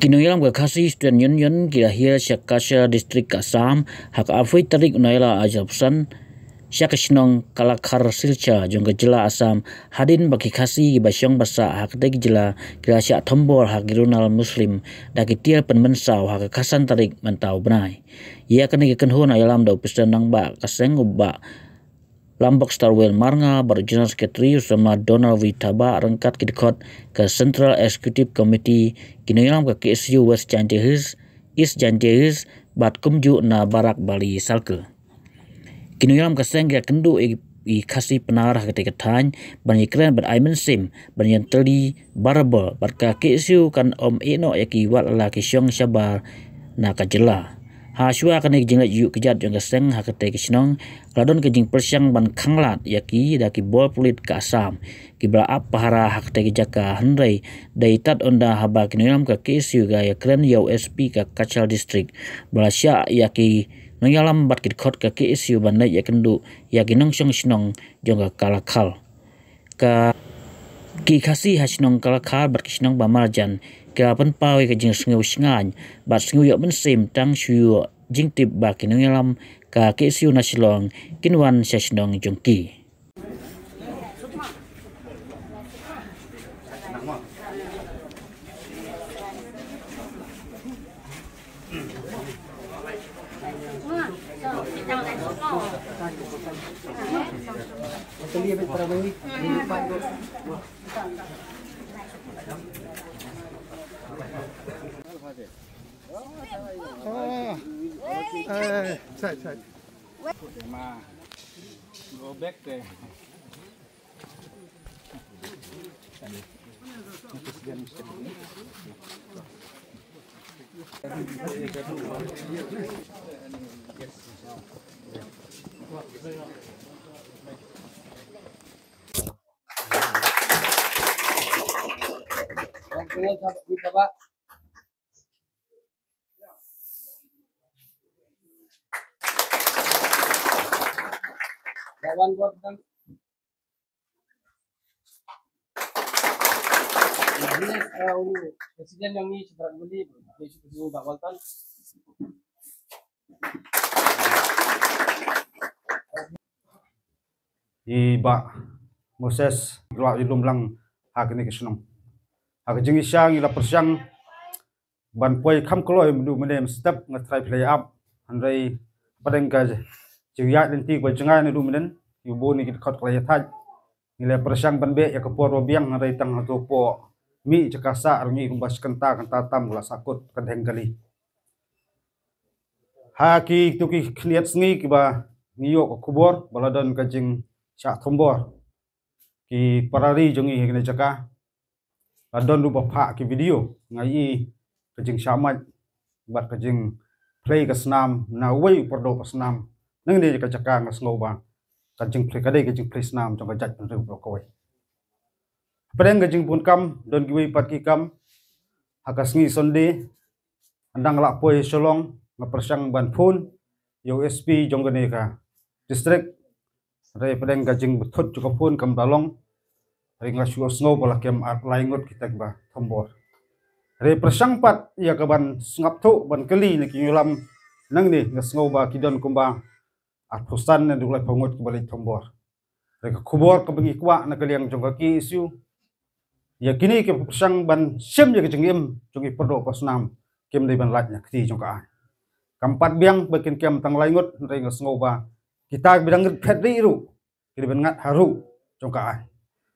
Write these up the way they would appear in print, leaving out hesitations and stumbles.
Kinuilam ga khasi student union kirahir syakasha distrik Kasam hak afui tarik unaila ajabsan syakashnong kalakhar silcha jong jela Asam hadin baki khasi gibasyong basa hak deg jela kirasya thombor hak girunal muslim dagi tial penmensau hak kasan tarik mentau benai ia kene kenhun ayalam dau pisten nang ba kaseng ubba Lambok Starwell Marnga berjurnal sekretari sama Donald Witaba rengkat kidkot ke Central Executive Committee kinoyam ke KSU West Janjehis East Janjehis bat kumju na barak Bali salke kinoyam ke sengga kendu i kasih penarah ketika tanya banyak keren beraimen sim banyak teli barbel berka KSU kan eno yaki wat laki syong sabar na kajela Hasua kan jingla yu kejat jong keseng hakete kisnong ladon kejing persyang ban khanglat yaki daki bol pulit ka Asam kibla ap pahara hakete jaka hendrai daitat onda haba kinoyam ka KSU ga ya kren yau SP ka Kachal district balasya yaki nonyalam bat kidkhot ka KSU banai ya kendu yaki nongsong snong jong ka kalakhal ka ki khasi hasnong kalakhal bat kisnong bamarjan ka penpau ke jing sengu sngan bat sengu yo mensim tang syu jing tip ba kinungalam ka KSU nasilong kinwan sasnong jongki Say. Ma, go back there. One word done. Presiden yang ini seberang beli, besok ketemu Pak Walton. Iba Moses gua ilum lang hak ni kisnong hak jingi syang ila persyang ban poi kham kloi mdu menem step ngatrai play up handai padeng ka jiya lenti ko jengai ni du menen yubo ni kit khot klai thaj nile persyang ban be ya kapor robiang handai tang to po mi jakasa arngi kumbas kenta tam gula sakut kadeng kali haki tuki khniat sngi kiba niyo ko kubor baladon ka jing syak thombor ki parari jongi hekne jaka adon rupa phak ki video ngai kajing syamat bat kajing play ka snam na wei pordo pa snam nang ne ka jaka ngas ngoba kajing play kadai kajing play snam jong ka jat pen ru koi preng kajing pun kam don giwi pat ki kam hakas ngi sonde andang la poi solong ngapersyang ban phun yo SP jong gane ka district Rai pedeng gajing betot juga pun kam dalong rai ngasuo snow bola kem art laingot kita ba thombor rai persang pat ya kaban ngap thu ban keli ni kiulam nang ni ngasngo ba kidon kumba at pusan na dulai pongot kembali thombor rai kubor ka bengi kwa na kaliang jong ki isu ya kini ke persang ban sem ya kejengim jongi perdo pasnam kem dei ban latnya kti jong ka kampat biang bakin kem tang laingot rai ngasngo ba kita bidang petri ru kiri bengat haru jongka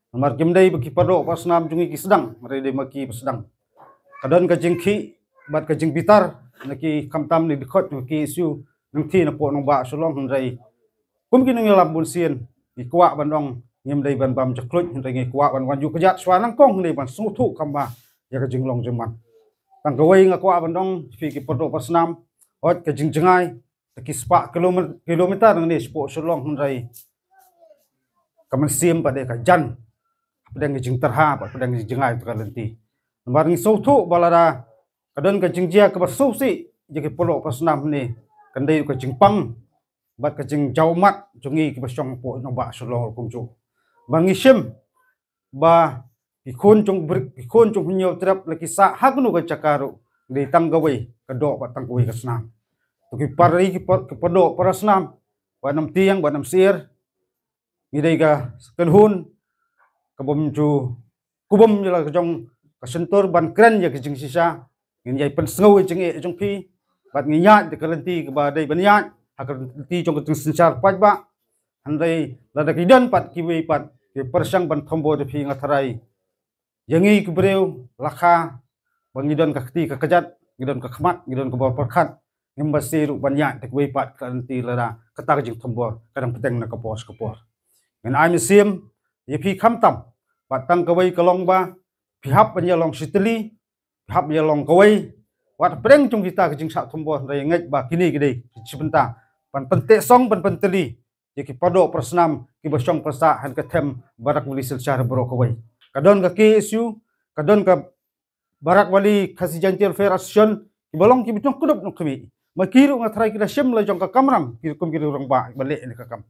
nomor kimdai bagi pado pasnam jungi ki sedang rede maki sedang kadon kajing ki bat kajing bitar naki kamtam ni dikot ki isu nangti na po nong ba solong hendrai kum ki nang lam bun sien ki kwa bandong ngimdai ban bam jaklut hendrai ngi kwa ban wan ju kejat swanang kong hendai ban suthu kamba ya kajing long jeman tang gawai ngakwa bandong fi ki pado pasnam ot kajing jengai ki spa kilometer nang ni spo solong hendrai kaman sim pada ka jan pedang jing terha pedang jengai tu kalenti nomor ni sautu balada kadon ka jingjia ka basusi jike polo pasnam ni kandai ka jingpang bat ka jing jaumat jungi ki basong po no ba solong kumju bangisim ba ikon cung hunyo trap laki sa hagnu ka cakaru di tanggawai kedok bat tanggawai ke senam tu ki pari ki pedok para senam bat nam tiang bat nam sir ngidai ka kenhun kabum ju kubum jela ke jong ka sentur ban kren ya ke jing sisa ngin jai pen sngo jing e jong pi bat nginyat de kalenti ke ba dai ban yat hakal ti jong ke sensar pat ba handai lada kidan pat kiwi pat ki persang ban thombo de phi ngatharai yangi ke breu lakha bangidon ka kti ka kajat ngidon ka khmat ngidon ka bor perkhat ngembasi ru banyak tek wei pat kalenti lada katar jing thombor kadang peteng na ka pos ka por ngan ai sim ye phi kham tam patang kawai kalong ba pihap banya long sitli pihap ya long kawai wat preng chung kita ke jing sak thombor dai ngai ba kini gede cipenta pan pente song pan penteli ye ki podo persnam ki bosong persa han ka them barak wali secara bro kawai kadon ka KSU kadon ka barak wali khasi jantir federation ki bolong ki bitung kudup nok kami makiru ngatrai kita sem la jong ka kamram ki kum ki rong ba bale ni ka kam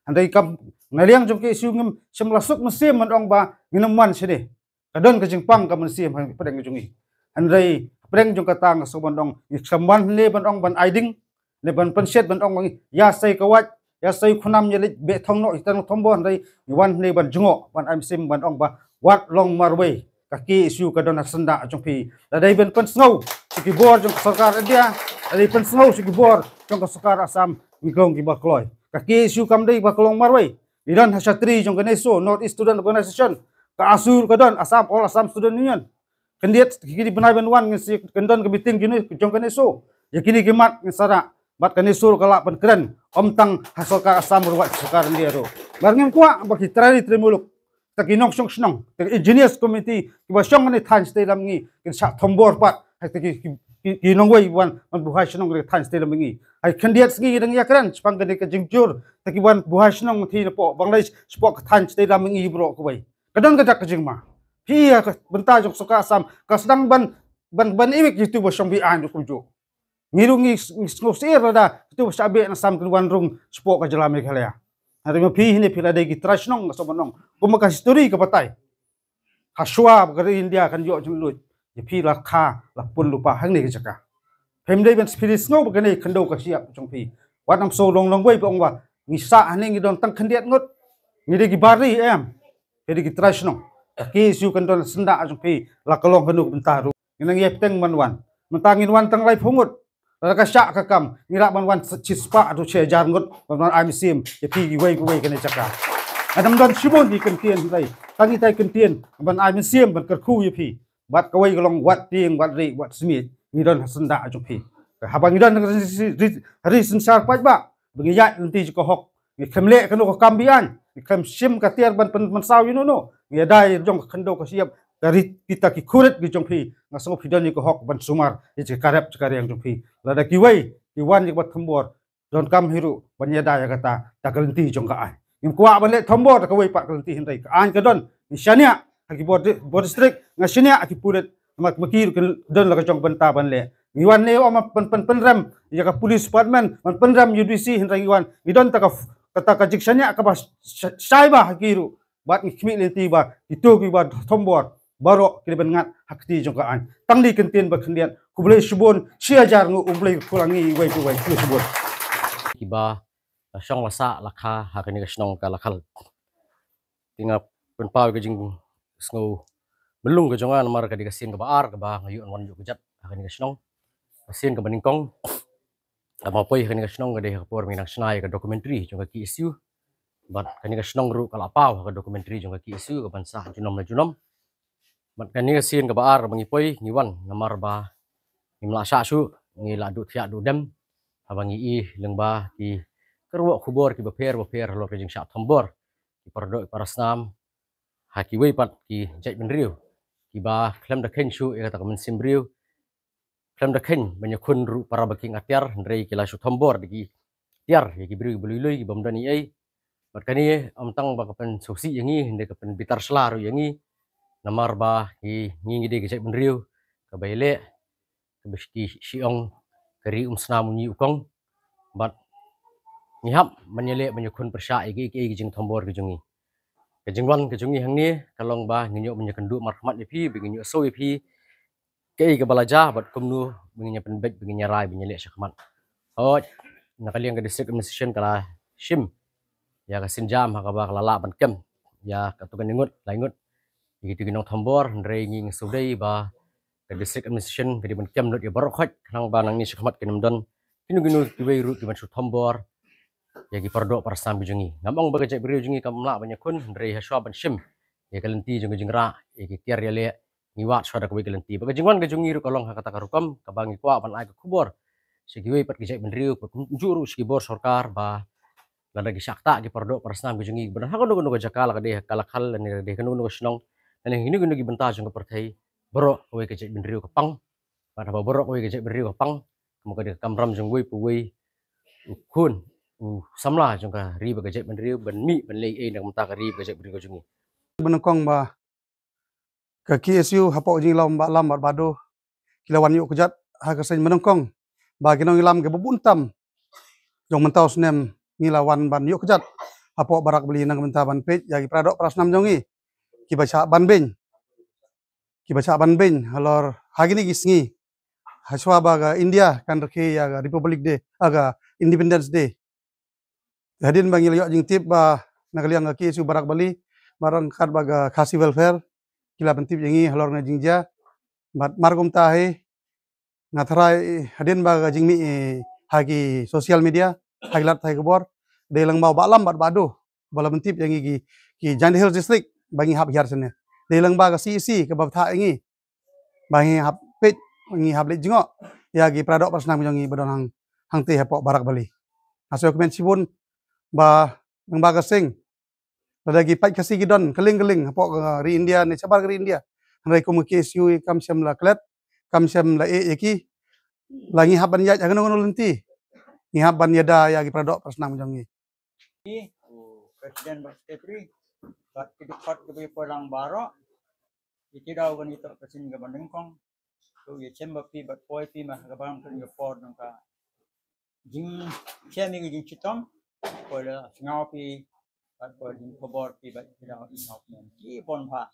andai kam ngaliang jong KSU ngem sem lasuk mesim man ong ba nginaman sini kadon ka jingpang ka mesim padang jungi andai preng jong ka tang so bandong iksamwan le bandong ban aiding le ban penset bandong ya sai kawat ya sai khunam ye be thong no itan thombo andai wan le ban jungo ban am sim bandong ba wat long marway kaki isu kadon senda jong pi dai ben pen snow ki bor jong sarkar India dai pen snow ki bor jong sarkar Assam miklong ki bakloi kaki isu kam dai baklong marway idan hasatri jong ganeso North East Student Organization ka asur kadon Assam All Assam Student Union kandiat kini benai benwan ngisi kendon ke meeting kini jong kaneso ya kini gemat ngisara bat kaneso kala pen keren omtang hasilka Assam ruwat sarkar India ro barngem kwa baki trari tremuluk takinong song snong tak engineers committee ki ba song ni than stay lam ngi kin sa thombor pat hai ki nong wei wan man buhai snong ri than stay lam ngi hai kandiat ngi dang ya kran spang ke ka jingjur taki wan buhai snong thi po banglai spok than stay lam ngi bro ko bai kadang ka jak jingma pia ka benta jok soka Assam ka sedang ban iwik youtube song bi an ko jo ngiru ngi ngosir da tu sabe na sam kan rung spok ka jalame khalaya hari mapi ini pila degi trasnong so manong kumaka history ka patai haswa gari India kan yo jung lut ye pi la kha la pun lupa hang ni jaka phem dei ben spirit snow ba gani khando ka siap jong pi wat nam so long long wei bong wa ngi sa ani ngi don tang khandiat ngot ngi degi bari em degi trasnong ki su kan don senda jong pi la kalong hanu bentaru ngi ye teng manwan mentangin wan tang lai phungut ka syak ka kam ngira ban wan chispa tu che jar ngot ban ai sim ye pi wei kan chaka adam don shibon di kan tien dai tangi tai kan tien ban ai sim ban kar khu ye pi bat ka wei long wat tieng wat ri wat smit ni don senda ju pi ha bang don ri sin sar pat ba bagi ya nanti ko hok ni kemle kan ko kambian ni kem sim ka tiar ban saw you no ni dai jong khando ko siap dari kita ki kuret gi jong pi ngasong pidon ni ko hok ban sumar ye karep yang jong pi lada kiwai kiwan ni bat thambor don kam hiru banyada ya kata takalenti jong ka ai ngim kwa ban le thambor ka wei pat kalenti hindai ka an ka don ni shania ki bod district ngashania ki puret mak makir don la ka jong banta ban le ngiwan ne om penram ya ka police department man penram UDC hindai ngiwan ngidon ta ka kata ka jiksania ka ba saiba hakiru bat ngimi lenti ba itu ki ba thambor baro kini bengat hakti jongkaan tangli kentien bakhendian kublai subon siajar ngu umblai kulangi wai subon kiba song lasa lakha hakani ka snong ka lakhal tinga penpau ke jing sngo belung ke jongan mar ka dikasin ka baar ka ba ngayu wan yu kejat hakani ka snong kasin ka baningkong ama poi hakani ka snong ka de por minang snai ka documentary jong ka isu bat kani ka snong ru kala pau ka documentary jong ka isu ka bansa junom mat kani ka sin ka baar bangipoi ngiwan namar ba ngimla sa su ngila du thia du dem abangi i lengba ki kerwo khubor ki baper lo ke jing sa thambor ki pardo parasnam haki wei pat ki jai benriu ki ba klam da khen su e ta kamen simbriu klam da khen banya khun ru para baking atyar ndrei ki la su thambor digi tiar ki briu bului ki bomdani ai mat kani amtang ba kapen sosi yangi hinde kapen bitar slaru yangi namar ba hi ngi de ke benriu ka baile ka biski siong kari snam ni ukong bat ngihap manyele banyakun persa igi jing thambor ke jungi ke jingwan ke jungi hangni kalong ba nginyo banyakan du marhamat pi binginyo so pi kei ke balaja bat kumnu benginya penbet benginya rai benginya lek syakmat oh nakaliang ke district administration kala shim ya ka sinjam ha ka ba lala ban kem ya ka tukan ingut laingut gitu ginong thombor ndrei nging sudai ba ke district administration ke ban kem not ya barok hot nang ba nang ni syakmat ke namdon kinu ginu tiwei ru ban su thombor ya gi pardo parsam bijungi ngamong ba ke beriu jungi kamla banyak kun ndrei ha ban shim ya kalenti jung jingra ya ki tiar ya le ngiwat soda ko kalenti ba jingwan ke jungi ru kalong ha kata karukam ka bangi kwa ban ai ke kubor segiwe pat gijek beriu pat juru sigibor sorkar ba lada gi sakta gi pardo parsam bijungi benar ha kono ko jakala ka de kala khal ni de kono ko snong dan ini kono gi benta jung ka partai boro we ke jek beriu ka pang pada ba boro we ke jek beriu ka pang mo ka de kamram jung we pu we kun samla jung ka ri ba ke jek beriu ban mi ban le e nak mta ka ri ke jek beriu ka jungi Benengkong ba ke KSU hapok jing lam ba lam bado kilawan yuk kejat ha ke sen menengkong ba kinong ilam ke bebuntam jong mentau senem ngilawan ban yuk kejat hapok barak beli nang mentah ban pej ya ki pradok prasnam jongi ki baca ban ben halor hagini gisngi haswa ba ga India kan reke ya ga Republic Day aga Independence Day hadin bangil yok jing tip ba nakaliang ke KSU barak bali barang kat baga kasi welfare kila bentip jengi halor na jingja mat margum tahe ngathrai hadin ba jingmi hagi sosial media haglat thai kebor delang mau balam bat bado bala bentip jengi ki Jan Hills district bangi hab hiar sene delang ba CEC ke bab tha ingi bangi hab pet bangi hab le jingo ya gi pradok pasnam jongi badon hang te hapok barak bali aso komen sibun ba nang ba gasing lagi pai kasi gidon keling-keling hapok ri India ne sabar ri India rai ko KSU kam syam la klet kam syam la e yaki langi haban ya jangan ngono lenti ni haban yada ya gi pradok pasnam jongi Presiden Bakti bat kidupat ke perang baro iti daw ganito kasi nga bandengkong so ye chemba pi bat poi pi ma ga bang kun por nang ka jing chemi gi jing chitom ko la ngau pi bat ko jing kobor pi bat daw ingau men ki bon pha